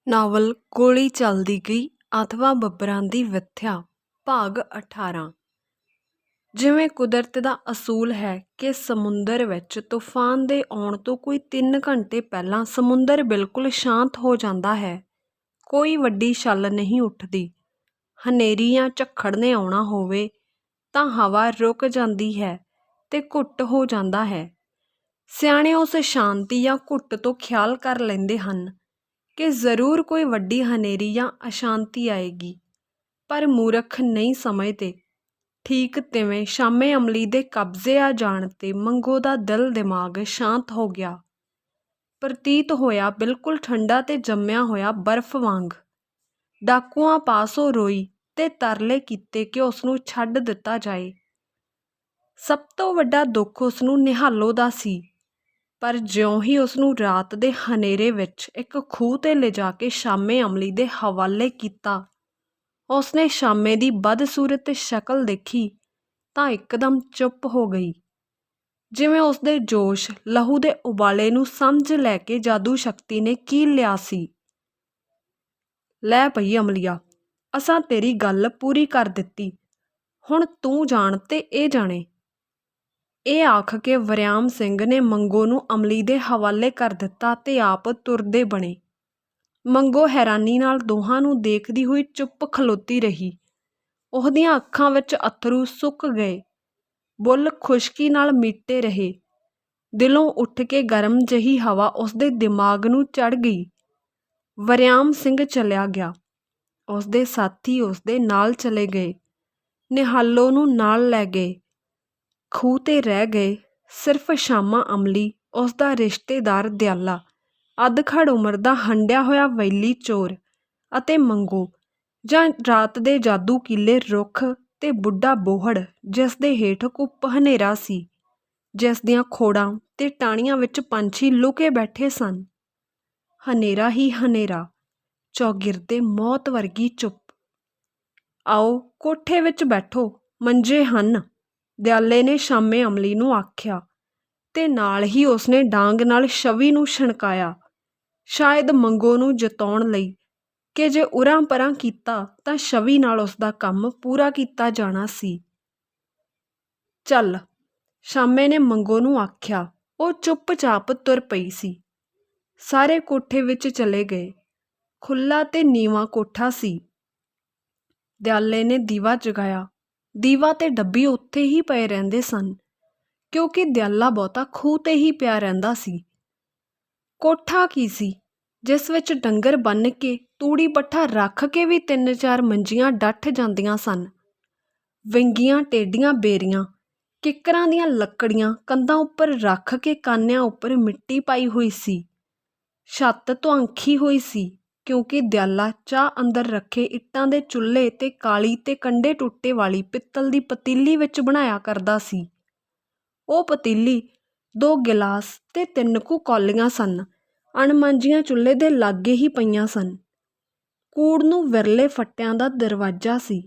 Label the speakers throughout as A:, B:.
A: Novel ਗੋਲੀ ਚੱਲਦੀ ਗਈ ਅਥਵਾ ਬੱਬਰਾਂ ਦੀ ਵਿੱਥਿਆ ਭਾਗ 18। ਜਿਵੇਂ ਕੁਦਰਤ ਦਾ ਅਸੂਲ ਹੈ ਕਿ ਸਮੁੰਦਰ ਵਿੱਚ ਤੂਫਾਨ ਦੇ ਆਉਣ ਤੋਂ ਕੋਈ 3 ਘੰਟੇ ਪਹਿਲਾਂ ਸਮੁੰਦਰ ਬਿਲਕੁਲ ਸ਼ਾਂਤ ਹੋ ਜਾਂਦਾ ਹੈ। ਕੋਈ ਵੱਡੀ ਛੱਲ ਨਹੀਂ ਉੱਠਦੀ। ਹਨੇਰੀ ਜਾਂ ਝੱਖੜ ਨੇ ਆਉਣਾ ਹੋਵੇ ਤਾਂ ਹਵਾ ਰੁਕ ਜਾਂਦੀ ਹੈ ਤੇ ਘੁੱਟ ਹੋ ਜਾਂਦਾ ਹੈ। ਸਿਆਣੇ ਉਸ ਸ਼ਾਂਤੀ ਜਾਂ ਘੁੱਟ ਤੋਂ ਖਿਆਲ ਕਰ ਲੈਂਦੇ ਹਨ ਕਿ ਜ਼ਰੂਰ ਕੋਈ ਵੱਡੀ ਹਨੇਰੀ ਜਾਂ ਅਸ਼ਾਂਤੀ ਆਏਗੀ, ਪਰ ਮੂਰਖ ਨਹੀਂ ਸਮਝਦੇ। ਠੀਕ ਤਿਵੇਂ ਸ਼ਾਮੇ ਅਮਲੀ ਦੇ ਕਬਜ਼ੇ ਆ ਜਾਣ 'ਤੇ ਮੰਗੋ ਦਾ ਦਿਲ ਦਿਮਾਗ ਸ਼ਾਂਤ ਹੋ ਗਿਆ। ਪ੍ਰਤੀਤ ਹੋਇਆ ਬਿਲਕੁਲ ਠੰਡਾ ਤੇ ਜੰਮਿਆ ਹੋਇਆ ਬਰਫ਼ ਵਾਂਗ। ਡਾਕੂਆਂ ਪਾਸੋਂ ਰੋਈ ਤੇ ਤਰਲੇ ਕੀਤੇ ਕਿ ਉਸਨੂੰ ਛੱਡ ਦਿੱਤਾ ਜਾਏ। ਸਭ ਤੋਂ ਵੱਡਾ ਦੁੱਖ ਉਸਨੂੰ ਨਿਹਾਲੋ ਦਾ ਸੀ, ਪਰ ਜਿਉਂ ਹੀ ਉਸਨੂੰ ਰਾਤ ਦੇ ਹਨੇਰੇ ਵਿੱਚ ਇੱਕ ਖੂਹ 'ਤੇ ਲਿਜਾ ਕੇ ਸ਼ਾਮੇ ਅਮਲੀ ਦੇ ਹਵਾਲੇ ਕੀਤਾ, ਉਸਨੇ ਸ਼ਾਮੇ ਦੀ ਬਦਸੂਰਤ ਸ਼ਕਲ ਦੇਖੀ ਤਾਂ ਇੱਕਦਮ ਚੁੱਪ ਹੋ ਗਈ। ਜਿਵੇਂ ਉਸਦੇ ਜੋਸ਼ ਲਹੂ ਦੇ ਉਬਾਲੇ ਨੂੰ ਸਮਝ ਲੈ ਕੇ ਜਾਦੂ ਸ਼ਕਤੀ ਨੇ ਕੀਲ ਲਿਆ ਸੀ। ਲੈ ਪਈ ਅਮਲੀਆ, ਅਸਾਂ ਤੇਰੀ ਗੱਲ ਪੂਰੀ ਕਰ ਦਿੱਤੀ, ਹੁਣ ਤੂੰ ਜਾਣ ਤੇ ਇਹ ਜਾਣੇ। ਇਹ ਆਖ ਕੇ ਵਰਿਆਮ ਸਿੰਘ ਨੇ ਮੰਗੋ ਨੂੰ ਅਮਲੀ ਦੇ ਹਵਾਲੇ ਕਰ ਦਿੱਤਾ ਤੇ ਆਪ ਤੁਰਦੇ ਬਣੇ। ਮੰਗੋ ਹੈਰਾਨੀ ਨਾਲ ਦੋਹਾਂ ਨੂੰ ਦੇਖਦੀ ਹੋਈ ਚੁੱਪ ਖਲੋਤੀ ਰਹੀ। ਉਹਦੀਆਂ ਅੱਖਾਂ ਵਿੱਚ ਅੱਥਰੂ ਸੁੱਕ ਗਏ, ਬੁੱਲ੍ਹ ਖੁਸ਼ਕੀ ਨਾਲ ਮੀਟੇ ਰਹੇ। ਦਿਲੋਂ ਉੱਠ ਕੇ ਗਰਮ ਜਿਹੀ ਹਵਾ ਉਸਦੇ ਦਿਮਾਗ ਨੂੰ ਚੜ੍ਹ ਗਈ। ਵਰਿਆਮ ਸਿੰਘ ਚਲਿਆ ਗਿਆ। ਉਸਦੇ ਸਾਥੀ ਉਸਦੇ ਨਾਲ ਚਲੇ ਗਏ। ਨਿਹਾਲੋ ਨੂੰ ਨਾਲ ਲੈ ਗਏ। ਖੂਹ 'ਤੇ ਰਹਿ ਗਏ ਸਿਰਫ ਸ਼ਾਮਾ ਅਮਲੀ, ਉਸਦਾ ਰਿਸ਼ਤੇਦਾਰ ਦਿਆਲਾ, ਅੱਧਖੜ ਉਮਰ ਦਾ ਹੰਢਿਆ ਹੋਇਆ ਵੈਲੀ ਚੋਰ, ਅਤੇ ਮੰਗੋ ਜਾਂ ਰਾਤ ਦੇ ਜਾਦੂ ਕੀਲੇ ਰੁੱਖ ਤੇ ਬੁੱਢਾ ਬੋਹੜ ਜਿਸ ਦੇ ਹੇਠ ਘੁੱਪ ਹਨੇਰਾ ਸੀ, ਜਿਸ ਦੀਆਂ ਖੋੜਾਂ ਤੇ ਟਾਹਣੀਆਂ ਵਿੱਚ ਪੰਛੀ ਲੁਕੇ ਬੈਠੇ ਸਨ। ਹਨੇਰਾ ਹੀ ਹਨੇਰਾ, ਚੌਗਿਰਦੇ ਮੌਤ ਵਰਗੀ ਚੁੱਪ। ਆਓ ਕੋਠੇ ਵਿੱਚ ਬੈਠੋ, ਮੰਜੇ ਹਨ, ਦਿਆਲੇ ਨੇ ਸ਼ਾਮੇ ਅਮਲੀ ਨੂੰ ਆਖਿਆ, ਤੇ ਨਾਲ ਹੀ ਉਸਨੇ ਡਾਂਗ ਨਾਲ ਛਵੀ ਨੂੰ ਛਣਕਾਇਆ, ਸ਼ਾਇਦ ਮੰਗੋ ਨੂੰ ਜਤਾਉਣ ਲਈ ਕਿ ਜੇ ਉਰਾਂ ਪਰਾਂ ਕੀਤਾ ਤਾਂ ਛਵੀ ਨਾਲ ਉਸਦਾ ਕੰਮ ਪੂਰਾ ਕੀਤਾ ਜਾਣਾ ਸੀ। ਚੱਲ, ਸ਼ਾਮੇ ਨੇ ਮੰਗੋ ਨੂੰ ਆਖਿਆ। ਉਹ ਚੁੱਪ-ਚਾਪ ਤੁਰ ਪਈ ਸੀ। ਸਾਰੇ ਕੋਠੇ ਵਿੱਚ ਚਲੇ ਗਏ। ਖੁੱਲ੍ਹਾ ਤੇ ਨੀਵਾਂ ਕੋਠਾ ਸੀ। ਦਿਆਲੇ ਨੇ ਦੀਵਾ ਜਗਾਇਆ। ਦੀਵਾ ਤੇ ਡੱਬੀ ਉੱਥੇ ਹੀ ਪਏ ਰਹਿੰਦੇ ਸਨ, ਕਿਉਂਕਿ ਦਿਆਲਾ ਬਹੁਤਾ ਖੂਹ 'ਤੇ ਹੀ ਪਿਆ ਰਹਿੰਦਾ ਸੀ। ਕੋਠਾ ਕੀ ਸੀ, ਜਿਸ ਵਿੱਚ ਡੰਗਰ ਬੰਨ੍ਹ ਕੇ ਤੂੜੀ ਪੱਠਾ ਰੱਖ ਕੇ ਵੀ 3-4 ਮੰਜੀਆਂ ਡੱਠ ਜਾਂਦੀਆਂ ਸਨ। ਵਿੰਗੀਆਂ ਟੇਢੀਆਂ ਬੇਰੀਆਂ, ਕਿੱਕਰਾਂ ਦੀਆਂ ਲੱਕੜੀਆਂ ਕੰਧਾਂ ਉੱਪਰ ਰੱਖ ਕੇ ਕਾਨਿਆਂ ਉੱਪਰ ਮਿੱਟੀ ਪਾਈ ਹੋਈ ਸੀ। ਛੱਤ ਧੁਆਂਖੀ ਹੋਈ ਸੀ, ਕਿਉਂਕਿ ਦਿਆਲਾ ਚਾਹ ਅੰਦਰ ਰੱਖੇ ਇੱਟਾਂ ਦੇ ਚੁੱਲ੍ਹੇ ਤੇ ਕਾਲੀ ਤੇ ਕੰਡੇ ਟੁੱਟੇ ਵਾਲੀ ਪਿੱਤਲ ਦੀ ਪਤੀਲੀ ਵਿੱਚ ਬਣਾਇਆ ਕਰਦਾ ਸੀ। ਉਹ ਪਤੀਲੀ 2 ਗਿਲਾਸ ਤੇ 3 ਕੁ ਕੌਲੀਆਂ ਸਨ, ਅਣਮਾਂਜੀਆਂ ਚੁੱਲ੍ਹੇ ਦੇ ਲਾਗੇ ਹੀ ਪਈਆਂ ਸਨ। ਕੂੜ ਨੂੰ ਵਿਰਲੇ ਫੱਟਿਆਂ ਦਾ ਦਰਵਾਜ਼ਾ ਸੀ।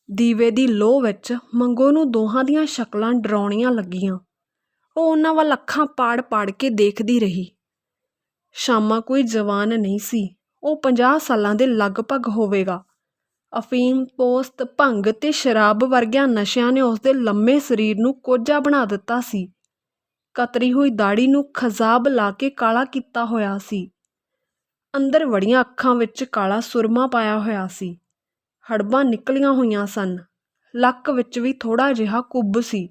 A: ਦੀਵੇ ਦੀ ਲੋਅ ਵਿੱਚ ਮੰਗੋ ਨੂੰ ਦੋਹਾਂ ਦੀਆਂ ਸ਼ਕਲਾਂ ਡਰਾਉਣੀਆਂ ਲੱਗੀਆਂ। ਉਹ ਉਹਨਾਂ ਵੱਲ ਅੱਖਾਂ ਪਾੜ-ਪਾੜ ਕੇ ਦੇਖਦੀ ਰਹੀ। ਸ਼ਾਮਾ ਕੋਈ ਜਵਾਨ ਨਹੀਂ ਸੀ, ਉਹ 50 ਸਾਲਾਂ ਦੇ ਲਗਭਗ ਹੋਵੇਗਾ। ਅਫੀਮ, ਪੋਸਤ, ਭੰਗ ਤੇ ਸ਼ਰਾਬ ਵਰਗਿਆਂ ਨਸ਼ਿਆਂ ਨੇ ਉਸਦੇ ਲੰਮੇ ਸਰੀਰ ਨੂੰ ਕੋਝਾ ਬਣਾ ਦਿੱਤਾ ਸੀ। ਕਤਰੀ ਹੋਈ ਦਾੜ੍ਹੀ ਨੂੰ ਖਜ਼ਾਬ ਲਾ ਕੇ ਕਾਲਾ ਕੀਤਾ ਹੋਇਆ ਸੀ। ਅੰਦਰ ਵੜੀਆਂ ਅੱਖਾਂ ਵਿੱਚ ਕਾਲਾ ਸੁਰਮਾ ਪਾਇਆ ਹੋਇਆ ਸੀ। ਹੜਬਾਂ ਨਿਕਲੀਆਂ ਹੋਈਆਂ ਸਨ। ਲੱਕ ਵਿੱਚ ਵੀ ਥੋੜ੍ਹਾ ਜਿਹਾ ਕੁੱਬ ਸੀ,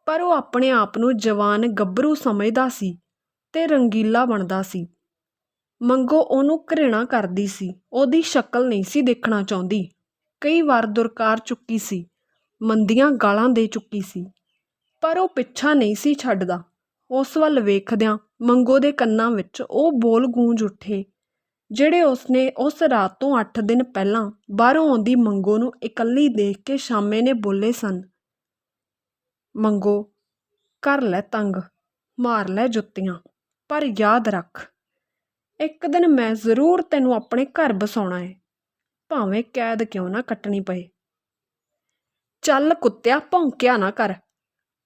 A: ਪਰ ਉਹ ਆਪਣੇ ਆਪ ਨੂੰ ਜਵਾਨ ਗੱਭਰੂ ਸਮਝਦਾ ਸੀ ਤੇ ਰੰਗੀਲਾ ਬਣਦਾ ਸੀ। ਮੰਗੋ ਉਹਨੂੰ ਘ੍ਰਿਣਾ ਕਰਦੀ ਸੀ, ਉਹਦੀ ਸ਼ਕਲ ਨਹੀਂ ਸੀ ਦੇਖਣਾ ਚਾਹੁੰਦੀ। ਕਈ ਵਾਰ ਦੁਰਕਾਰ ਚੁੱਕੀ ਸੀ, ਮੰਦੀਆਂ ਗਾਲਾਂ ਦੇ ਚੁੱਕੀ ਸੀ, ਪਰ ਉਹ ਪਿੱਛਾ ਨਹੀਂ ਸੀ ਛੱਡਦਾ। ਉਸ ਵੱਲ ਵੇਖਦਿਆਂ ਮੰਗੋ ਦੇ ਕੰਨਾਂ ਵਿੱਚ ਉਹ ਬੋਲ ਗੂੰਜ ਉੱਠੇ ਜਿਹੜੇ ਉਸਨੇ ਉਸ ਰਾਤ ਤੋਂ 8 ਦਿਨ ਪਹਿਲਾਂ ਬਾਹਰੋਂ ਆਉਂਦੀ ਮੰਗੋ ਨੂੰ ਇਕੱਲੀ ਦੇਖ ਕੇ ਸ਼ਾਮੇ ਨੇ ਬੋਲੇ ਸਨ। ਮੰਗੋ, ਕਰ ਲੈ ਤੰਗ, ਮਾਰ ਲੈ ਜੁੱਤੀਆਂ, ਪਰ ਯਾਦ ਰੱਖ, ਇੱਕ ਦਿਨ ਮੈਂ ਜ਼ਰੂਰ ਤੈਨੂੰ ਆਪਣੇ ਘਰ ਵਸਾਉਣਾ ਹੈ, ਭਾਵੇਂ ਕੈਦ ਕਿਉਂ ਨਾ ਕੱਟਣੀ ਪਏ। ਚੱਲ ਕੁੱਤਿਆ, ਭੌਂਕਿਆ ਨਾ ਕਰ,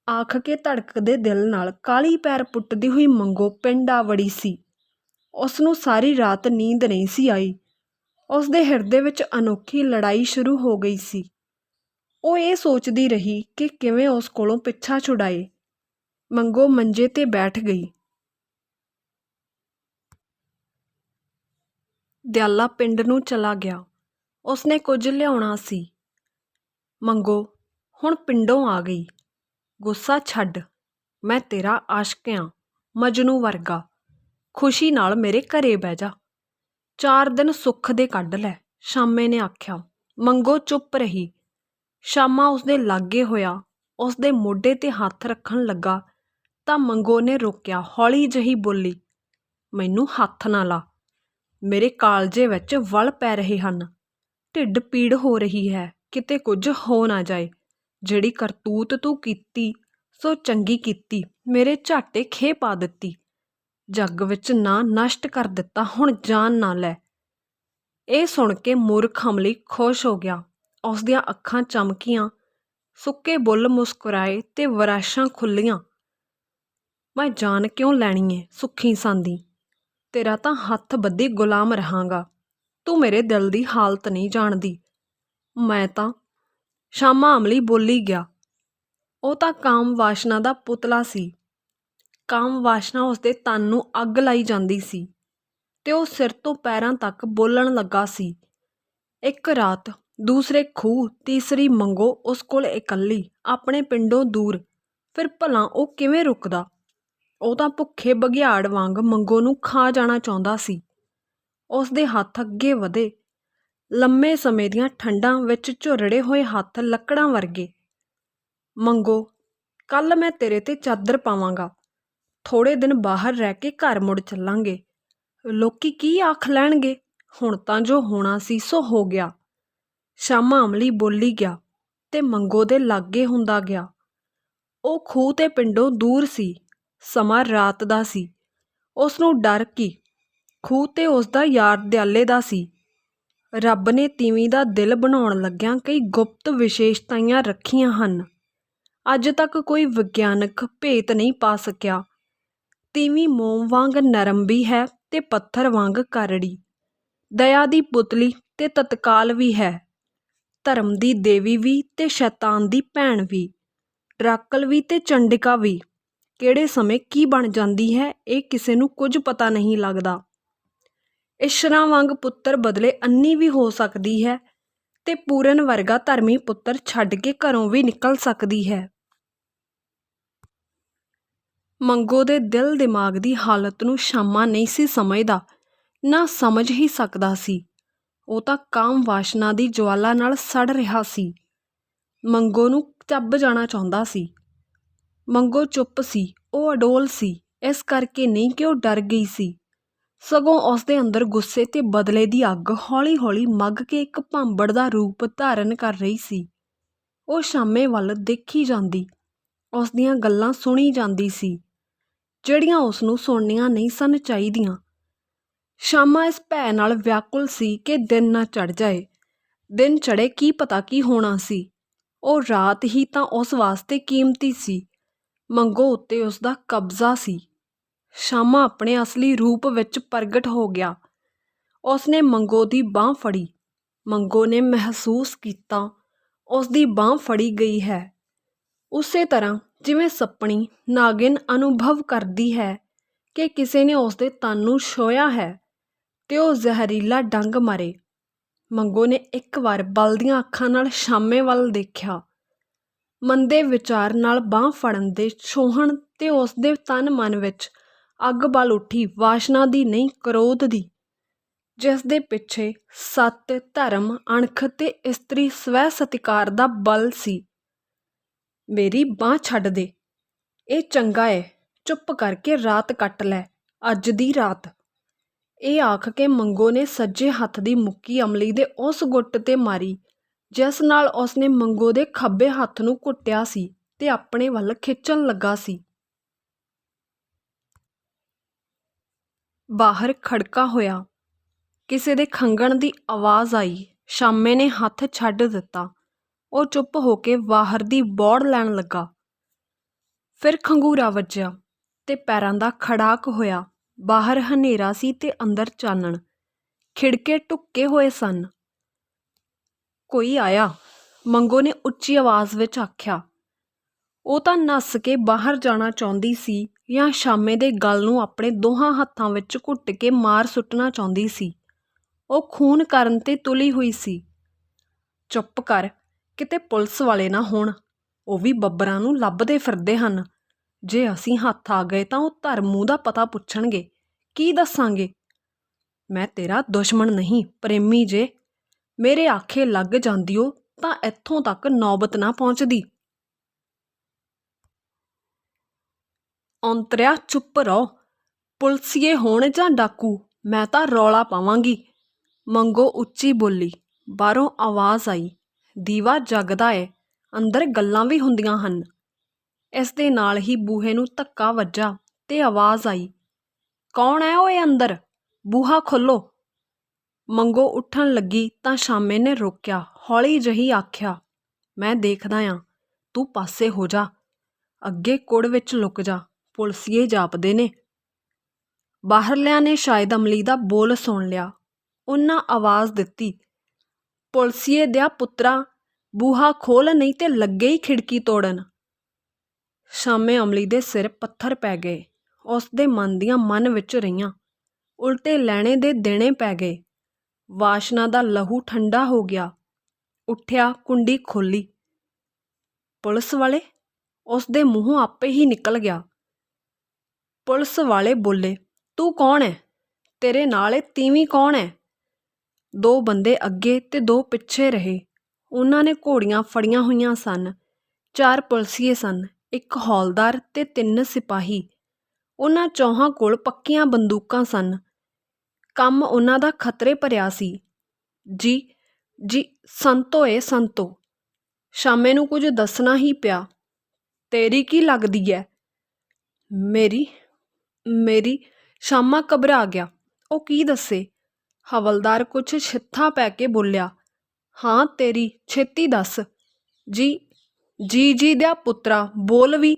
A: ਆਖ ਕੇ ਧੜਕਦੇ ਦਿਲ ਨਾਲ ਕਾਲੀ ਪੈਰ ਪੁੱਟਦੀ ਹੋਈ ਮੰਗੋ ਪਿੰਡ ਆ ਵੜੀ ਸੀ। ਉਸਨੂੰ ਸਾਰੀ ਰਾਤ ਨੀਂਦ ਨਹੀਂ ਸੀ ਆਈ। ਉਸਦੇ ਹਿਰਦੇ ਵਿੱਚ ਅਨੋਖੀ ਲੜਾਈ ਸ਼ੁਰੂ ਹੋ ਗਈ ਸੀ। ਉਹ ਇਹ ਸੋਚਦੀ ਰਹੀ ਕਿ ਕਿਵੇਂ ਉਸ ਕੋਲੋਂ ਪਿੱਛਾ ਛੁਡਾਏ। ਮੰਗੋ ਮੰਜੇ 'ਤੇ ਬੈਠ ਗਈ। ਦਿਆਲਾ ਪਿੰਡ ਨੂੰ ਚਲਾ ਗਿਆ। ਉਸਨੇ ਕੁਝ ਲਿਆਉਣਾ ਸੀ। ਮੰਗੋ ਹੁਣ ਪਿੰਡੋਂ ਆ ਗਈ। ਗੁੱਸਾ ਛੱਡ, ਮੈਂ ਤੇਰਾ ਆਸ਼ਕ ਆਂ, ਮਜਨੂ ਵਰਗਾ। ਖੁਸ਼ੀ ਨਾਲ ਮੇਰੇ ਘਰੇ ਬਹਿ ਜਾ। 4 ਦਿਨ ਸੁੱਖ ਦੇ ਕੱਢ ਲੈ, ਸ਼ਾਮੇ ਨੇ ਆਖਿਆ। ਮੰਗੋ ਚੁੱਪ ਰਹੀ। ਸ਼ਾਮਾ ਉਸਦੇ ਲਾਗੇ ਹੋਇਆ ਉਸਦੇ ਮੋਢੇ 'ਤੇ ਹੱਥ ਰੱਖਣ ਲੱਗਾ ਤਾਂ ਮੰਗੋ ਨੇ ਰੋਕਿਆ। ਹੌਲੀ ਜਿਹੀ ਬੋਲੀ, ਮੈਨੂੰ ਹੱਥ ਨਾ ਲਾ, ਮੇਰੇ ਕਾਲਜੇ ਵਿੱਚ ਵਲ ਪੈ ਰਹੇ ਹਨ। ਢਿੱਡ ਪੀੜ ਹੋ ਰਹੀ ਹੈ, ਕਿਤੇ ਕੁਝ ਹੋ ਨਾ ਜਾਏ। ਜਿਹੜੀ ਕਰਤੂਤ ਤੂੰ ਕੀਤੀ ਸੋ ਚੰਗੀ ਕੀਤੀ, ਮੇਰੇ ਝਾਟੇ ਖੇ ਪਾ ਦਿੱਤੀ। ਜੱਗ ਵਿੱਚ ਨਾ ਨਸ਼ਟ ਕਰ ਦਿੱਤਾ, ਹੁਣ ਜਾਨ ਨਾ ਲੈ। ਇਹ ਸੁਣ ਕੇ ਮੂਰਖ ਅਮਲੀ ਖੁਸ਼ ਹੋ ਗਿਆ। ਉਸਦੀਆਂ ਅੱਖਾਂ ਚਮਕੀਆਂ, ਸੁੱਕੇ ਬੁੱਲ੍ਹ ਮੁਸਕਰਾਏ ਤੇ ਵਰਾਸ਼ਾਂ ਖੁੱਲ੍ਹੀਆਂ। ਮੈਂ ਜਾਨ ਕਿਉਂ ਲੈਣੀ ਏ ਸੁੱਖੀ ਸਾਂਦੀ, ਤੇਰਾ ਤਾਂ ਹੱਥ ਬੱਧੀ ਗੁਲਾਮ ਰਹਾਂਗਾ। ਤੂੰ ਮੇਰੇ ਦਿਲ ਦੀ ਹਾਲਤ ਨਹੀਂ ਜਾਣਦੀ। ਮੈਂ ਤਾਂ ਸ਼ਾਮਾ ਅਮਲੀ ਬੋਲੀ ਗਿਆ। ਉਹ ਤਾਂ ਕਾਮ ਵਾਸ਼ਨਾ ਦਾ ਪੁਤਲਾ ਸੀ। ਕਾਮ ਵਾਸ਼ਨਾ ਉਸਦੇ ਤਨ ਨੂੰ ਅੱਗ ਲਾਈ ਜਾਂਦੀ ਸੀ ਤੇ ਉਹ ਸਿਰ ਤੋਂ ਪੈਰਾਂ ਤੱਕ ਬੋਲਣ ਲੱਗਾ ਸੀ। ਇੱਕ ਰਾਤ, ਦੂਸਰੇ ਖੂਹ, ਤੀਸਰੀ ਮੰਗੋ ਉਸ ਕੋਲ ਇਕੱਲੀ, ਆਪਣੇ ਪਿੰਡੋਂ ਦੂਰ। ਫਿਰ ਭਲਾ ਉਹ ਕਿਵੇਂ ਰੁਕਦਾ? ਉਹ ਤਾਂ ਭੁੱਖੇ ਬਘਿਆੜ ਵਾਂਗ ਮੰਗੋ ਨੂੰ ਖਾ ਜਾਣਾ ਚਾਹੁੰਦਾ ਸੀ। ਉਸਦੇ ਹੱਥ ਅੱਗੇ ਵਧੇ, ਲੰਮੇ ਸਮੇਂ ਦੀਆਂ ਠੰਡਾਂ ਵਿੱਚ ਝੁਰੜੇ ਹੋਏ ਹੱਥ ਲੱਕੜਾਂ ਵਰਗੇ। ਮੰਗੋ, ਕੱਲ੍ਹ ਮੈਂ ਤੇਰੇ 'ਤੇ ਚਾਦਰ ਪਾਵਾਂਗਾ। ਥੋੜ੍ਹੇ ਦਿਨ ਬਾਹਰ ਰਹਿ ਕੇ ਘਰ ਮੁੜ ਚੱਲਾਂਗੇ। ਲੋਕੀ ਕੀ ਆਖ ਲੈਣਗੇ? ਹੁਣ ਤਾਂ ਜੋ ਹੋਣਾ ਸੀ ਸੋ ਹੋ ਗਿਆ। ਸ਼ਾਮਾ ਅਮਲੀ ਬੋਲੀ ਗਿਆ ਤੇ ਮੰਗੋ ਦੇ ਲਾਗੇ ਹੁੰਦਾ ਗਿਆ। ਉਹ ਖੂਹ ਤੇ ਪਿੰਡੋਂ ਦੂਰ ਸੀ। ਸਮਾਂ ਰਾਤ ਦਾ ਸੀ। ਉਸਨੂੰ ਡਰ ਕੀ, ਖੂਹ ਤੇ ਉਸਦਾ ਯਾਰ ਦਿਆਲੇ ਦਾ ਸੀ। ਰੱਬ ਨੇ ਤੀਵੀਂ ਦਾ ਦਿਲ ਬਣਾਉਣ ਲੱਗਿਆਂ ਕਈ ਗੁਪਤ ਵਿਸ਼ੇਸ਼ਤਾਵਾਂ ਰੱਖੀਆਂ ਹਨ। ਅੱਜ ਤੱਕ ਕੋਈ ਵਿਗਿਆਨਕ ਭੇਤ ਨਹੀਂ ਪਾ ਸਕਿਆ। ਤੀਵੀਂ ਮੋਮ ਵਾਂਗ ਨਰਮ ਵੀ ਹੈ ਤੇ ਪੱਥਰ ਵਾਂਗ ਕਰੜੀ, ਦਇਆ ਦੀ ਪੁਤਲੀ ਤੇ ਤਤਕਾਲ ਵੀ ਹੈ, ਧਰਮ ਦੀ ਦੇਵੀ ਵੀ ਤੇ ਸ਼ੈਤਾਨ ਦੀ ਭੈਣ ਵੀ, ਡਰਾਕਲ ਵੀ ਤੇ ਚੰਡਿਕਾ ਵੀ। ਕਿਹੜੇ ਸਮੇਂ ਕੀ ਬਣ ਜਾਂਦੀ ਹੈ ਇਹ ਕਿਸੇ ਨੂੰ ਕੁਝ ਪਤਾ ਨਹੀਂ ਲੱਗਦਾ। ਇਸ਼ਰਾਂ ਵਾਂਗ ਪੁੱਤਰ ਬਦਲੇ ਅੰਨੀ ਵੀ ਹੋ ਸਕਦੀ ਹੈ ਤੇ ਪੂਰਨ ਵਰਗਾ ਧਰਮੀ ਪੁੱਤਰ ਛੱਡ ਕੇ ਘਰੋਂ ਵੀ ਨਿਕਲ ਸਕਦੀ ਹੈ। ਮੰਗੋ ਦੇ ਦਿਲ ਦਿਮਾਗ ਦੀ ਹਾਲਤ ਨੂੰ ਸ਼ਾਮਾ ਨਹੀਂ ਸੀ ਸਮਝਦਾ, ਨਾ ਸਮਝ ਹੀ ਸਕਦਾ ਸੀ। ਉਹ ਤਾਂ ਕਾਮ ਵਾਸ਼ਨਾ ਦੀ ਜਵਾਲਾ ਨਾਲ ਸੜ ਰਿਹਾ ਸੀ। ਮੰਗੋ ਨੂੰ ਚੱਬ ਜਾਣਾ ਚਾਹੁੰਦਾ ਸੀ। ਮੰਗੋ ਚੁੱਪ ਸੀ। ਉਹ ਅਡੋਲ ਸੀ, ਇਸ ਕਰਕੇ ਨਹੀਂ ਕਿ ਉਹ ਡਰ ਗਈ ਸੀ, ਸਗੋਂ ਉਸਦੇ ਅੰਦਰ ਗੁੱਸੇ ਤੇ ਬਦਲੇ ਦੀ ਅੱਗ ਹੌਲੀ-ਹੌਲੀ ਮੱਗ ਕੇ ਇੱਕ ਭਾਂਬੜ ਦਾ ਰੂਪ ਧਾਰਨ ਕਰ ਰਹੀ ਸੀ। ਉਹ ਸ਼ਾਮੇ ਵੱਲ ਦੇਖੀ ਜਾਂਦੀ, ਉਸਦੀਆਂ ਗੱਲਾਂ ਸੁਣੀ ਜਾਂਦੀ ਸੀ ਜਿਹੜੀਆਂ ਉਸਨੂੰ ਸੁਣਨੀਆਂ ਨਹੀਂ ਸਨ ਚਾਹੀਦੀਆਂ। ਸ਼ਾਮਾ ਇਸ ਭੈ ਨਾਲ ਵਿਆਕੁਲ ਸੀ ਕਿ ਦਿਨ ਨਾ ਚੜ੍ਹ ਜਾਏ। ਦਿਨ ਚੜ੍ਹੇ ਕੀ ਪਤਾ ਕੀ ਹੋਣਾ ਸੀ। ਉਹ ਰਾਤ ਹੀ ਤਾਂ ਉਸ ਵਾਸਤੇ ਕੀਮਤੀ ਸੀ। ਮੰਗੋ ਉੱਤੇ ਉਸਦਾ ਕਬਜ਼ਾ ਸੀ। ਸ਼ਾਮਾ ਆਪਣੇ ਅਸਲੀ ਰੂਪ ਵਿੱਚ ਪ੍ਰਗਟ ਹੋ ਗਿਆ। ਉਸਨੇ ਮੰਗੋ ਦੀ ਬਾਂਹ ਫੜੀ। ਮੰਗੋ ਨੇ ਮਹਿਸੂਸ ਕੀਤਾ ਉਸਦੀ ਬਾਂਹ ਫੜੀ ਗਈ ਹੈ। ਉਸੇ ਤਰ੍ਹਾਂ ਜਿਵੇਂ ਸੱਪਣੀ ਨਾਗਿਨ ਅਨੁਭਵ ਕਰਦੀ ਹੈ ਕਿ ਕਿਸੇ ਨੇ ਉਸਦੇ ਤਨ ਨੂੰ ਛੋਹਿਆ ਹੈ ਤੇ ਉਹ ਜ਼ਹਿਰੀਲਾ ਡੰਗ ਮਾਰੇ। ਮੰਗੋ ਨੇ ਇੱਕ ਵਾਰ ਬਲਦੀਆਂ ਅੱਖਾਂ ਨਾਲ ਸ਼ਾਮੇ ਵੱਲ ਦੇਖਿਆ। ਮੰਦੇ ਵਿਚਾਰ ਨਾਲ ਬਾਂਹ ਫੜਨ ਦੇ ਛੋਹਣ ਤੇ ਉਸਦੇ ਤਨ ਮਨ ਵਿੱਚ ਅੱਗ ਬਲ ਉੱਠੀ, ਵਾਸ਼ਨਾ ਦੀ ਨਹੀਂ, ਕ੍ਰੋਧ ਦੀ, ਜਿਸ ਦੇ ਪਿੱਛੇ ਸੱਤ, ਧਰਮ, ਅਣਖ ਤੇ ਇਸਤਰੀ ਸਵੈ ਸਤਿਕਾਰ ਦਾ ਬਲ ਸੀ। ਮੇਰੀ ਬਾਂਹ ਛੱਡ ਦੇ, ਇਹ ਚੰਗਾ ਏ, ਚੁੱਪ ਕਰਕੇ ਰਾਤ ਕੱਟ ਲੈ, ਅੱਜ ਦੀ ਰਾਤ। ਇਹ ਆਖ ਕੇ ਮੰਗੋ ਨੇ ਸੱਜੇ ਹੱਥ ਦੀ ਮੁੱਕੀ ਅਮਲੀ ਦੇ ਉਸ ਗੁੱਟ 'ਤੇ ਮਾਰੀ ਜਿਸ ਨਾਲ ਉਸਨੇ ਮੰਗੋ ਦੇ ਖੱਬੇ ਹੱਥ ਨੂੰ ਘੁੱਟਿਆ ਸੀ ਤੇ ਆਪਣੇ ਵੱਲ ਖਿੱਚਣ ਲੱਗਾ ਸੀ। ਬਾਹਰ ਖੜਕਾ ਹੋਇਆ। ਕਿਸੇ ਦੇ ਖੰਘਣ ਦੀ ਆਵਾਜ਼ ਆਈ। ਸ਼ਾਮੇ ਨੇ ਹੱਥ ਛੱਡ ਦਿੱਤਾ। ਉਹ ਚੁੱਪ ਹੋ ਕੇ ਬਾਹਰ ਦੀ ਬੌੜ ਲੈਣ ਲੱਗਾ। ਫਿਰ ਖੰਘੂਰਾ ਵੱਜਿਆ ਤੇ ਪੈਰਾਂ ਦਾ ਖੜਾਕ ਹੋਇਆ। ਬਾਹਰ ਹਨੇਰਾ ਸੀ ਤੇ ਅੰਦਰ ਚਾਨਣ। ਖਿੜਕੇ ਢੁੱਕੇ ਹੋਏ ਸਨ। ਕੋਈ ਆਇਆ, ਮੰਗੋ ਨੇ ਉੱਚੀ ਆਵਾਜ਼ ਵਿੱਚ ਆਖਿਆ। ਉਹ ਤਾਂ ਨੱਸ ਕੇ ਬਾਹਰ ਜਾਣਾ ਚਾਹੁੰਦੀ ਸੀ ਜਾਂ ਸ਼ਾਮੇ ਦੇ ਗਲ ਨੂੰ ਆਪਣੇ ਦੋਹਾਂ ਹੱਥਾਂ ਵਿੱਚ ਘੁੱਟ ਕੇ ਮਾਰ ਸੁੱਟਣਾ ਚਾਹੁੰਦੀ ਸੀ। ਉਹ ਖੂਨ ਕਰਨ 'ਤੇ ਤੁਲੀ ਹੋਈ ਸੀ। ਚੁੱਪ ਕਰ, ਕਿਤੇ ਪੁਲਿਸ ਵਾਲੇ ਨਾ ਹੋਣ। ਉਹ ਵੀ ਬੱਬਰਾਂ ਨੂੰ ਲੱਭਦੇ ਫਿਰਦੇ ਹਨ। ਜੇ ਅਸੀਂ ਹੱਥ ਆ ਗਏ ਤਾਂ ਉਹ ਧਰਮੂ ਦਾ ਪਤਾ ਪੁੱਛਣਗੇ। ਕੀ ਦੱਸਾਂਗੇ? ਮੈਂ ਤੇਰਾ ਦੁਸ਼ਮਣ ਨਹੀਂ, ਪ੍ਰੇਮੀ ਜੇ। ਮੇਰੇ ਆਖੇ ਲੱਗ ਜਾਂਦੀਓ ਤਾਂ ਇੱਥੋਂ ਤੱਕ ਨੌਬਤ ਨਾ ਪਹੁੰਚਦੀ। ਔਂਤਰਿਆ ਚੁੱਪ ਰਹੋ। ਪੁਲਸੀਏ ਹੋਣ ਜਾਂ ਡਾਕੂ, ਮੈਂ ਤਾਂ ਰੌਲਾ ਪਾਵਾਂਗੀ। ਮੰਗੋ ਉੱਚੀ ਬੋਲੀ। ਬਾਹਰੋਂ ਆਵਾਜ਼ ਆਈ, ਦੀਵਾ ਜਗਦਾ ਏ, ਅੰਦਰ ਗੱਲਾਂ ਵੀ ਹੁੰਦੀਆਂ ਹਨ। ਇਸ ਦੇ ਨਾਲ ਹੀ ਬੂਹੇ ਨੂੰ ਧੱਕਾ ਵੱਜਾ ਤੇ ਆਵਾਜ਼ ਆਈ, ਕੌਣ ਹੈ ਓਏ ਅੰਦਰ? ਬੂਹਾ ਖੋਲ੍ਹੋ। ਮੰਗੋ ਉੱਠਣ ਲੱਗੀ ਤਾਂ ਸ਼ਾਮੇ ਨੇ ਰੋਕਿਆ। ਹੌਲੀ ਜਿਹੀ ਆਖਿਆ, ਮੈਂ ਦੇਖਦਾ ਆਂ, ਤੂੰ ਪਾਸੇ ਹੋ ਜਾ। ਅੱਗੇ ਕੁੜ ਵਿੱਚ ਲੁਕ ਜਾ, ਪੁਲਸੀਏ ਜਾਪਦੇ ਨੇ। ਬਾਹਰਲਿਆਂ ਨੇ ਸ਼ਾਇਦ ਅਮਲੀ ਦਾ ਬੋਲ ਸੁਣ ਲਿਆ। ਉਹਨਾਂ ਆਵਾਜ਼ ਦਿੱਤੀ, ਪੁਲਸੀਏ ਦਿਆ ਪੁੱਤਰਾ, ਬੂਹਾ ਖੋਲ੍ਹ ਨਹੀਂ ਤੇ ਲੱਗੇ ਹੀ ਖਿੜਕੀ ਤੋੜਨ। ਸ਼ਾਮੇ ਅਮਲੀ ਦੇ ਸਿਰ ਪੱਥਰ ਪੈ ਗਏ। ਉਸ ਦੇ ਮਨ ਦੀਆਂ ਮਨ ਵਿੱਚ ਰਹੀਆਂ। ਉਲਟੇ ਲੈਣੇ ਦੇ ਦੇਣੇ ਪੈ ਗਏ। ਵਾਸ਼ਨਾ ਦਾ ਲਹੂ ਠੰਡਾ ਹੋ ਗਿਆ। ਉੱਠਿਆ, ਕੁੰਡੀ ਖੋਲ੍ਹੀ। ਪੁਲਿਸ ਵਾਲੇ? ਉਸ ਦੇ ਮੂੰਹੋਂ ਆਪੇ ਹੀ ਨਿਕਲ ਗਿਆ। ਪੁਲਿਸ ਵਾਲੇ ਬੋਲੇ, ਤੂੰ ਕੌਣ ਹੈ? ਤੇਰੇ ਨਾਲ ਇਹ ਤੀਵੀਂ ਕੌਣ ਹੈ? ਦੋ ਬੰਦੇ ਅੱਗੇ ਤੇ ਦੋ ਪਿੱਛੇ ਰਹੇ। ਉਹਨਾਂ ਨੇ ਘੋੜੀਆਂ ਫੜੀਆਂ ਹੋਈਆਂ ਸਨ। 4 ਪੁਲਸੀਏ ਸਨ, 1 ਹੌਲਦਾਰ ਤੇ 3 ਸਿਪਾਹੀ। ਉਹਨਾਂ ਚੌਹਾਂ ਕੋਲ ਪੱਕੀਆਂ ਬੰਦੂਕਾਂ ਸਨ। ਕੰਮ ਉਹਨਾਂ ਦਾ ਖਤਰੇ ਭਰਿਆ ਸੀ। ਜੀ ਸੰਤੋ ਏ ਸੰਤੋ। ਸ਼ਾਮੇ ਨੂੰ ਕੁਝ ਦੱਸਣਾ ਹੀ ਪਿਆ। ਤੇਰੀ ਕੀ ਲੱਗਦੀ ਹੈ? ਮੇਰੀ ਸ਼ਾਮਾ ਘਬਰਾ ਗਿਆ। ਉਹ ਕੀ ਦੱਸੇ? ਹਵਲਦਾਰ ਕੁਝ ਛਿੱਥਾਂ ਪੈ ਕੇ ਬੋਲਿਆ, ਹਾਂ ਤੇਰੀ, ਛੇਤੀ ਦੱਸ। ਜੀ ਦਿਆ ਪੁੱਤਰਾ, ਬੋਲ ਵੀ।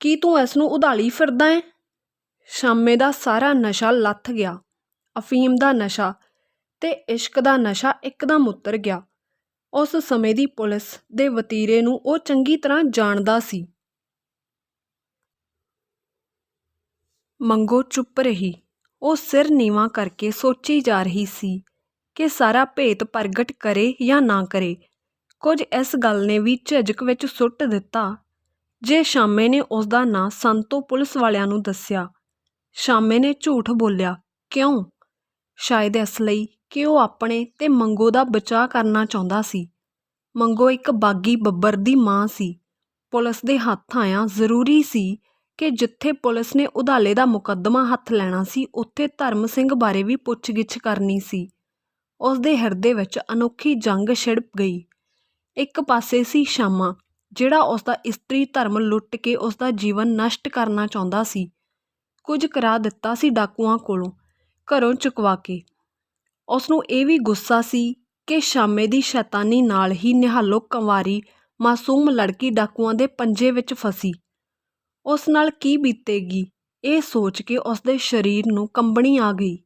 A: ਕੀ ਤੂੰ ਇਸ ਨੂੰ ਉਧਾਲੀ ਫਿਰਦਾ ਹੈ? ਸ਼ਾਮੇ ਦਾ ਸਾਰਾ ਨਸ਼ਾ ਲੱਥ ਗਿਆ। ਅਫੀਮ ਦਾ ਨਸ਼ਾ ਤੇ ਇਸ਼ਕ ਦਾ ਨਸ਼ਾ ਇੱਕਦਮ ਉਤਰ ਗਿਆ। ਉਸ ਸਮੇਂ ਦੀ ਪੁਲਿਸ ਦੇ ਵਤੀਰੇ ਨੂੰ ਉਹ ਚੰਗੀ ਤਰ੍ਹਾਂ ਜਾਣਦਾ ਸੀ। ਮੰਗੋ ਚੁੱਪ ਰਹੀ। ਉਹ ਸਿਰ ਨੀਵਾਂ ਕਰਕੇ ਸੋਚੀ ਜਾ ਰਹੀ ਸੀ ਕਿ ਸਾਰਾ ਭੇਤ ਪ੍ਰਗਟ ਕਰੇ ਜਾਂ ਨਾ ਕਰੇ। ਕੁਝ ਇਸ ਗੱਲ ਨੇ ਵੀ ਝਿਜਕ ਵਿੱਚ ਸੁੱਟ ਦਿੱਤਾ, ਜੇ ਸ਼ਾਮੇ ਨੇ ਉਸ ਦਾ ਨਾਂ ਸੰਤੋ ਪੁਲਿਸ ਵਾਲਿਆਂ ਨੂੰ ਦੱਸਿਆ। ਸ਼ਾਮੇ ਨੇ ਝੂਠ ਬੋਲਿਆ। ਕਿਉਂ? ਸ਼ਾਇਦ ਇਸ ਲਈ ਕਿ ਉਹ ਆਪਣੇ ਤੇ ਮੰਗੋ ਦਾ ਬਚਾਅ ਕਰਨਾ ਚਾਹੁੰਦਾ ਸੀ। ਮੰਗੋ ਇੱਕ ਬਾਗੀ ਬੱਬਰ ਦੀ ਮਾਂ ਸੀ। ਪੁਲਿਸ ਦੇ ਹੱਥ ਆਇਆਂ ਜ਼ਰੂਰੀ ਸੀ ਕਿ ਜਿੱਥੇ ਪੁਲਿਸ ਨੇ ਉਧਾਲੇ ਦਾ ਮੁਕੱਦਮਾ ਹੱਥ ਲੈਣਾ ਸੀ, ਉੱਥੇ ਧਰਮ ਸਿੰਘ ਬਾਰੇ ਵੀ ਪੁੱਛ-ਗਿੱਛ ਕਰਨੀ ਸੀ। ਉਸ ਦੇ ਹਿਰਦੇ ਵਿੱਚ ਅਨੋਖੀ ਜੰਗ ਛਿੜ ਗਈ। ਇੱਕ ਪਾਸੇ ਸੀ ਸ਼ਾਮਾ, ਜਿਹੜਾ ਉਸ ਦਾ ਇਸਤਰੀ ਧਰਮ ਲੁੱਟ ਕੇ ਉਸ ਦਾ ਜੀਵਨ ਨਸ਼ਟ ਕਰਨਾ ਚਾਹੁੰਦਾ ਸੀ। ਕੁਝ ਕਰਾ ਦਿੱਤਾ ਸੀ ਡਾਕੂਆਂ ਕੋਲੋਂ, ਘਰੋਂ ਚੁਕਵਾ ਕੇ। ਉਸ ਨੂੰ ਇਹ ਵੀ ਗੁੱਸਾ ਸੀ ਕਿ ਸ਼ਾਮੇ ਦੀ ਸ਼ੈਤਾਨੀ ਨਾਲ ਹੀ ਨਿਹਾਲੋ ਕੰਵਾਰੀ ਮਾਸੂਮ ਲੜਕੀ ਡਾਕੂਆਂ ਦੇ ਪੰਜੇ ਵਿੱਚ ਫਸੀ। ਉਸ ਨਾਲ ਕੀ ਬੀਤੇਗੀ, ਇਹ ਸੋਚ ਕੇ ਉਸ ਦੇ ਸਰੀਰ ਨੂੰ ਕੰਬਣੀ ਆ ਗਈ।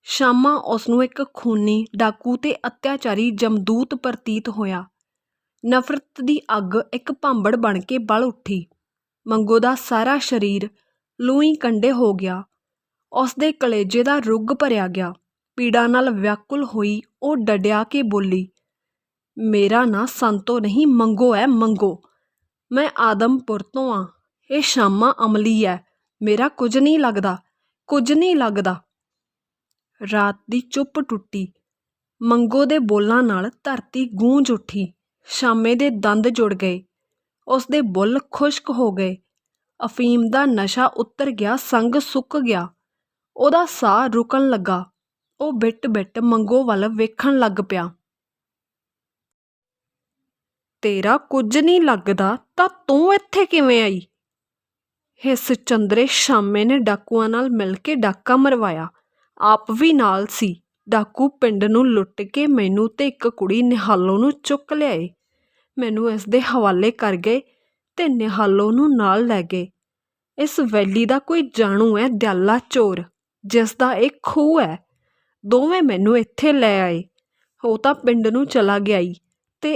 A: ਸ਼ਾਮਾ ਉਸ ਨੂੰ ਇੱਕ ਖੂਨੀ, ਡਾਕੂ ਤੇ ਅਤਿਆਚਾਰੀ ਜਮਦੂਤ ਪ੍ਰਤੀਤ ਹੋਇਆ। ਨਫ਼ਰਤ ਦੀ ਅੱਗ ਇੱਕ ਭਾਂਬੜ ਬਣ ਕੇ ਬਲ ਉੱਠੀ। ਮੰਗੋ ਦਾ ਸਾਰਾ ਸਰੀਰ ਲੂਈ ਕੰਡੇ ਹੋ ਗਿਆ। ਉਸ ਦੇ ਕਲੇਜੇ ਦਾ ਰੁੱਗ ਭਰਿਆ ਗਿਆ। ਪੀੜਾ ਨਾਲ ਵਿਆਕੁਲ ਹੋਈ ਉਹ ਡੱਡਿਆ ਕੇ ਬੋਲੀ, ਮੇਰਾ ਨਾਂ ਸੰਤੋ ਨਹੀਂ, ਮੰਗੋ ਹੈ, ਮੰਗੋ। ਮੈਂ ਆਦਮਪੁਰ ਤੋਂ ਆਂ। ਇਹ ਸ਼ਾਮਾ ਅਮਲੀ ਹੈ। ਮੇਰਾ ਕੁਝ ਨਹੀਂ ਲੱਗਦਾ, ਕੁਝ ਨਹੀਂ ਲੱਗਦਾ। ਰਾਤ ਦੀ ਚੁੱਪ ਟੁੱਟੀ। ਮੰਗੋ ਦੇ ਬੋਲਾਂ ਨਾਲ ਧਰਤੀ ਗੂੰਜ ਉੱਠੀ। ਸ਼ਾਮੇ ਦੇ ਦੰਦ ਜੁੜ ਗਏ। ਉਸ ਦੇ ਬੁੱਲ੍ਹ ਖੁਸ਼ਕ ਹੋ ਗਏ। ਅਫੀਮ ਦਾ ਨਸ਼ਾ ਉਤਰ ਗਿਆ, ਸੰਗ ਸੁੱਕ ਗਿਆ। ਉਹਦਾ ਸਾਹ ਰੁਕਣ ਲੱਗਾ। ਉਹ ਬਿੱਟ-ਬਿੱਟ ਮੰਗੋ ਵੱਲ ਵੇਖਣ ਲੱਗ ਪਿਆ। ਤੇਰਾ ਕੁਝ ਨਹੀਂ ਲੱਗਦਾ ਤਾਂ ਤੂੰ ਇੱਥੇ ਕਿਵੇਂ ਆਈ? ਹਿੱਸ ਚੰਦਰੇ ਸ਼ਾਮੇ ਨੇ ਡਾਕੂਆਂ ਨਾਲ ਮਿਲ ਕੇ ਡਾਕਾ ਮਰਵਾਇਆ। ਆਪ ਵੀ ਨਾਲ ਸੀ। ਡਾਕੂ ਪਿੰਡ ਨੂੰ ਲੁੱਟ ਕੇ ਮੈਨੂੰ ਤੇ ਇੱਕ ਕੁੜੀ ਨਿਹਾਲੋ ਨੂੰ ਚੁੱਕ ਲਿਆਏ। ਮੈਨੂੰ ਇਸ ਦੇ ਹਵਾਲੇ ਕਰ ਗਏ ਤੇ ਨਿਹਾਲੋ ਨੂੰ ਨਾਲ ਲੈ ਗਏ। ਇਸ ਵੈਲੀ ਦਾ ਕੋਈ ਜਾਣੂ ਹੈ ਦਿਆਲਾ ਚੋਰ, ਜਿਸ ਦਾ ਇਹ ਖੂਹ ਹੈ। ਦੋਵੇਂ ਮੈਨੂੰ ਇੱਥੇ ਲੈ ਆਏ। ਉਹ ਤਾਂ ਪਿੰਡ ਨੂੰ ਚਲਾ ਗਿਆ ਈ। ਤੇ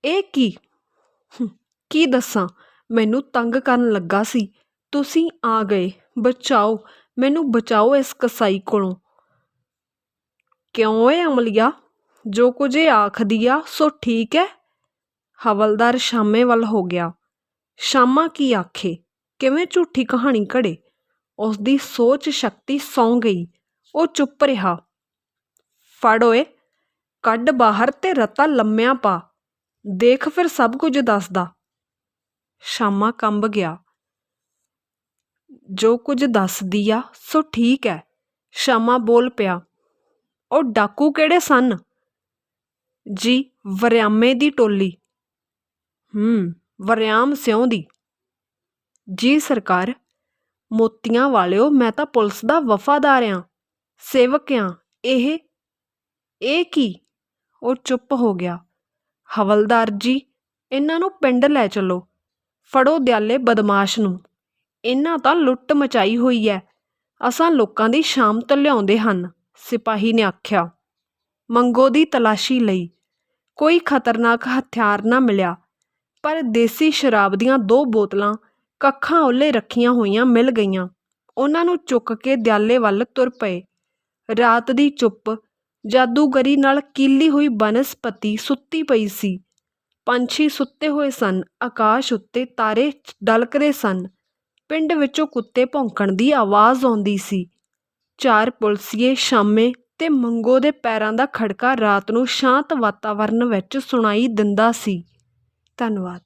A: ਇਹ ਕੀ? ਕੀ ਦੱਸਾਂ, ਮੈਨੂੰ ਤੰਗ ਕਰਨ ਲੱਗਾ ਸੀ, ਤੁਸੀਂ ਆ ਗਏ। ਬਚਾਓ, ਮੈਨੂੰ ਬਚਾਓ ਇਸ ਕਸਾਈ ਕੋਲੋਂ। ਕਿਉਂ ਏ ਅਮਲੀਆ, ਜੋ ਕੁਝ ਇਹ ਆਖਦੀ ਆ ਸੋ ਠੀਕ ਹੈ? ਹਵਲਦਾਰ ਸ਼ਾਮੇ ਵੱਲ ਹੋ ਗਿਆ। ਸ਼ਾਮਾ ਕੀ ਆਖੇ, ਕਿਵੇਂ ਝੂਠੀ ਕਹਾਣੀ ਘੜੇ। ਉਸਦੀ ਸੋਚ ਸ਼ਕਤੀ ਸੌਂ ਗਈ। ਉਹ ਚੁੱਪ ਰਿਹਾ। ਫੜ ਓਏ, ਕੱਢ ਬਾਹਰ ਤੇ ਰਤਾ ਲੰਮਿਆਂ ਪਾ। ਦੇਖ ਫਿਰ ਸਭ ਕੁਝ ਦੱਸਦਾ। ਸ਼ਾਮਾ ਕੰਬ ਗਿਆ। ਜੋ ਕੁਝ ਦੱਸਦੀ ਆ ਸੋ ਠੀਕ ਹੈ, ਸ਼ਾਮਾ ਬੋਲ ਪਿਆ। ਉਹ ਡਾਕੂ ਕਿਹੜੇ ਸਨ? ਜੀ, ਵਰਿਆਮੇ ਦੀ ਟੋਲੀ। ਵਰਿਆਮ ਸਿਉਂ ਦੀ। ਜੀ ਸਰਕਾਰ। ਮੋਤੀਆਂ ਵਾਲਿਓ, ਮੈਂ ਤਾਂ ਪੁਲਿਸ ਦਾ ਵਫਾਦਾਰ ਆਂ, ਸੇਵਕ ਆਂ। ਇਹ ਕੀ? ਉਹ ਚੁੱਪ ਹੋ ਗਿਆ। ਹਵਲਦਾਰ ਜੀ, ਇਹਨਾਂ ਨੂੰ ਪਿੰਡ ਲੈ ਚੱਲੋ। ਫੜੋ ਦਿਆਲੇ ਬਦਮਾਸ਼ ਨੂੰ। ਇਹਨਾਂ ਤਾਂ ਲੁੱਟ ਮਚਾਈ ਹੋਈ ਐ। ਅਸਾਂ ਲੋਕਾਂ ਦੀ ਸ਼ਾਮ ਲਿਆਉਂਦੇ ਹਨ, ਸਿਪਾਹੀ ਨੇ ਆਖਿਆ। ਮੰਗੋ ਦੀ ਤਲਾਸ਼ੀ ਲਈ। ਕੋਈ ਖਤਰਨਾਕ ਹਥਿਆਰ ਨਾ ਮਿਲਿਆ, ਪਰ ਦੇਸੀ ਸ਼ਰਾਬ ਦੀਆਂ 2 ਬੋਤਲਾਂ ਕੱਖਾਂ ਓਹਲੇ ਰੱਖੀਆਂ ਹੋਈਆਂ ਮਿਲ ਗਈਆਂ। ਉਹਨਾਂ ਨੂੰ ਚੁੱਕ ਕੇ ਦਿਆਲੇ ਵੱਲ ਤੁਰ ਪਏ। ਰਾਤ ਦੀ ਚੁੱਪ ਜਾਦੂਗਰੀ ਨਾਲ ਕੀਲੀ ਹੋਈ ਬਨਸਪਤੀ ਸੁੱਤੀ ਪਈ ਸੀ। ਪੰਛੀ ਸੁੱਤੇ ਹੋਏ ਸਨ। ਆਕਾਸ਼ ਉੱਤੇ ਤਾਰੇ ਦਲਕਦੇ ਸਨ। ਪਿੰਡ ਵਿੱਚੋਂ ਕੁੱਤੇ ਭੌਂਕਣ ਦੀ ਆਵਾਜ਼ ਆਉਂਦੀ ਸੀ। 4 ਪੁਲਸੀਏ, ਸ਼ਾਮੇ ਤੇ ਮੰਗੋ ਦੇ ਪੈਰਾਂ ਦਾ ਖੜਕਾ ਰਾਤ ਨੂੰ ਸ਼ਾਂਤ ਵਾਤਾਵਰਨ ਵਿੱਚ ਸੁਣਾਈ ਦਿੰਦਾ ਸੀ। ਧੰਨਵਾਦ।